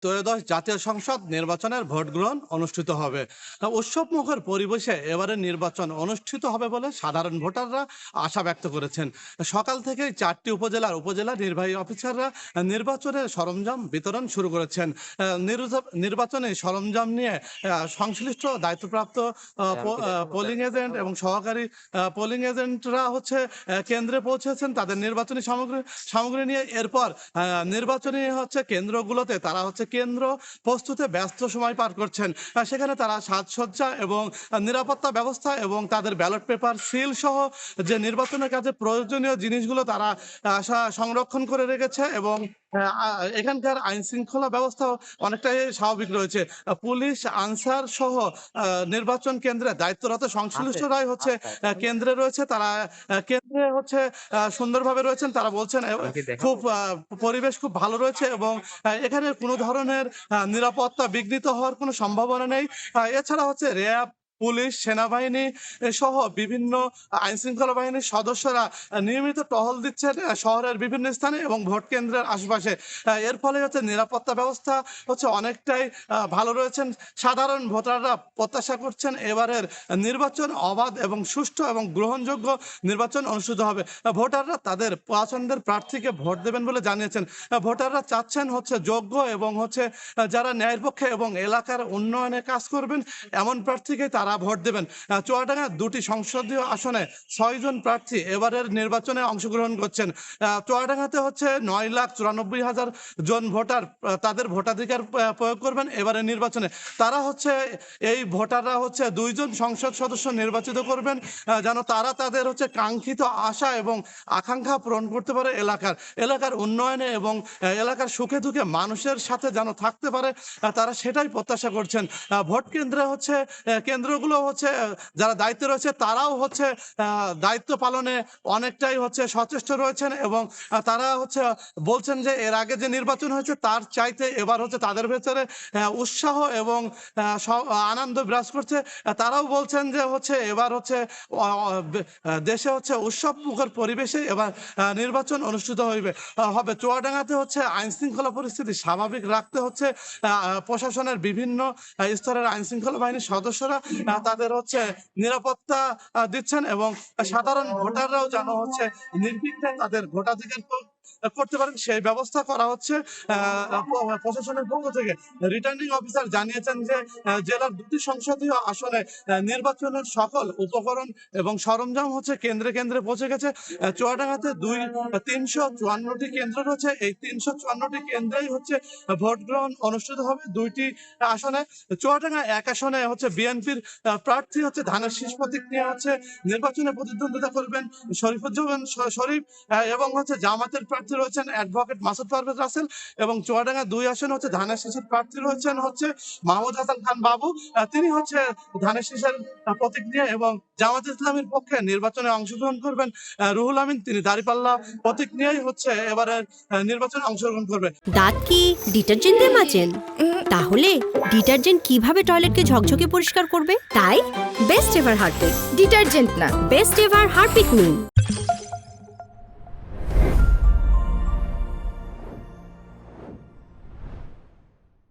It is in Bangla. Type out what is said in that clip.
ত্রয়োদশ জাতীয় সংসদ নির্বাচনের ভোট গ্রহণ অনুষ্ঠিত হবে। উৎসবমুখর পরিবেশে এবারে নির্বাচন অনুষ্ঠিত হবে বলে সাধারণ ভোটাররা আশা ব্যক্ত করেছেন। সকাল থেকেই 4টি উপজেলা নির্বাহী অফিসাররা নির্বাচনের সরঞ্জাম বিতরণ শুরু করেছেন। নির্বাচনে সরঞ্জাম নিয়ে সংশ্লিষ্ট দায়িত্বপ্রাপ্ত পোলিং এজেন্ট এবং সহকারী পোলিং এজেন্টরা হচ্ছে কেন্দ্রে পৌঁছেছেন তাদের নির্বাচনী সামগ্রী নিয়ে। এরপর নির্বাচনী হচ্ছে কেন্দ্রগুলোতে তারা হচ্ছে কেন্দ্র প্রস্তুতে ব্যস্ত সময় পার করছেন। সেখানে তারা সাজসজ্জা এবং নিরাপত্তা ব্যবস্থা এবং তাদের ব্যালট পেপার সিল সহ যে নির্বাচনের কাজে প্রয়োজনীয় জিনিসগুলো তারা সংরক্ষণ করে রেখেছে এবং এখানকার আইন শৃঙ্খলা ব্যবস্থাও অনেকটাই স্বাভাবিক রয়েছে। পুলিশ আনসার সহ নির্বাচন কেন্দ্রে দায়িত্বরত সংশ্লিষ্টরাই হচ্ছে কেন্দ্রে রয়েছে। তারা কেন্দ্রে হচ্ছে সুন্দরভাবে রয়েছেন। তারা বলছেন খুব পরিবেশ খুব ভালো রয়েছে এবং এখানে কোনো ধরনের নিরাপত্তা বিঘ্নিত হওয়ার কোনো সম্ভাবনা নেই। এছাড়া হচ্ছে র্যাব, পুলিশ, সেনাবাহিনী সহ বিভিন্ন আইন শৃঙ্খলা বাহিনীর সদস্যরা নিয়মিত টহল দিচ্ছেন শহরের বিভিন্ন স্থানে এবং ভোট কেন্দ্রের আশপাশে। এর ফলে হচ্ছে নিরাপত্তা ব্যবস্থা হচ্ছে অনেকটাই ভালো রয়েছেন। সাধারণ ভোটাররা প্রত্যাশা করছেন এবারের নির্বাচন অবাধ এবং সুষ্ঠু এবং গ্রহণযোগ্য নির্বাচন অনুষ্ঠিত হবে। ভোটাররা তাদের পছন্দের প্রার্থীকে ভোট দেবেন বলে জানিয়েছেন। ভোটাররা চাচ্ছেন হচ্ছে যোগ্য এবং হচ্ছে যারা ন্যায়ের পক্ষে এবং এলাকার উন্নয়নে কাজ করবেন এমন প্রার্থীকে তারা ভোট দেবেন। চুয়াডাঙ্গা 2টি সংসদীয় আসনে 6 জন প্রার্থী এবারের নির্বাচনে অংশগ্রহণ করছেন। চুয়াডাঙ্গাতে হচ্ছে 9,94,000 জন ভোটার তাদের ভোটাধিকার প্রয়োগ করবেন এবারের নির্বাচনে। তারা হচ্ছে এই ভোটাররা হচ্ছে 2 জন সংসদ সদস্য নির্বাচিত করবেন যেন তারা তাদের হচ্ছে কাঙ্ক্ষিত আশা এবং আকাঙ্ক্ষা পূরণ করতে পারে এলাকার উন্নয়নে এবং এলাকার সুখে দুঃখে মানুষের সাথে যেন থাকতে পারে। তারা সেটাই প্রত্যাশা করছেন। ভোট কেন্দ্রে হচ্ছে কেন্দ্রগুলো হচ্ছে যারা দায়িত্বে রয়েছে তারাও হচ্ছে দায়িত্ব পালনে অনেকটাই হচ্ছে সচেষ্ট রয়েছেন এবং তারা হচ্ছে বলছেন যে এর আগে যে নির্বাচন হয়েছে তার চাইতে এবার হচ্ছে তাদের ভেতরে উৎসাহ এবং আনন্দ বিরাজ করছে। তারাও বলছেন যে হচ্ছে এবার হচ্ছে দেশে হচ্ছে উৎসব মুখর পরিবেশে এবার নির্বাচন অনুষ্ঠিত হবে। চুয়াডাঙ্গাতে হচ্ছে আইন শৃঙ্খলা পরিস্থিতি স্বাভাবিক রাখতে হচ্ছে প্রশাসনের বিভিন্ন স্তরের আইন শৃঙ্খলা বাহিনীর সদস্যরা তাদের হচ্ছে নিরাপত্তা দিচ্ছেন এবং সাধারণ ভোটাররাও যেন হচ্ছে নির্বিঘ্নে তাদের ভোটাধিকার করতে পারেন সেই ব্যবস্থা করা হচ্ছে প্রশাসনের পক্ষ থেকে। রিটার্নিং অফিসার জানিয়েছেন যে জেলার 2টি সংসদীয় আসনে নির্বাচনের সকল উপকরণ এবং সরঞ্জাম হচ্ছে কেন্দ্রে কেন্দ্রে পৌঁছে গেছে। চুয়াডাঙ্গাতে 354টি কেন্দ্র রয়েছে। এই 354টি কেন্দ্রেই হচ্ছে ভোট গ্রহণ অনুষ্ঠিত হবে 2টি আসনে। চুয়াডাঙ্গা 1 আসনে হচ্ছে বিএনপির প্রার্থী হচ্ছে ধানের শীষ প্রতীক নিয়ে হচ্ছে নির্বাচনে প্রতিদ্বন্দ্বিতা করবেন শরীফুজ্জামান শরীফ এবং হচ্ছে জামাতের প্রার্থী রয়েছেন অ্যাডভোকেট মাসুদ পারভেজ রাসেল এবং চুয়াডাঙ্গা 2 আসনে হচ্ছে ধানের শীষের প্রার্থী রয়েছেন হচ্ছে মাহমুদ হাসান খান বাবু। তিনি হচ্ছে ধানের শীষের প্রতীক নিয়ে এবং জামাত ইসলামের পক্ষে নির্বাচনে অংশগ্রহণ করবেন রুহুল আমিন। তিনি দাঁড়িপাল্লা প্রতীক নিয়েই হচ্ছে এবারের নির্বাচনে অংশগ্রহণ করবে। দাঁত কি ডিটারজেন্ট দিয়ে মাজেন? তাহলে ডিটারজেন্ট কিভাবে টয়লেটকে ঝকঝকে পরিষ্কার করবে? তাই বেস্ট এভার হারপিক। ডিটারজেন্ট না, বেস্ট এভার হারপিক নিন।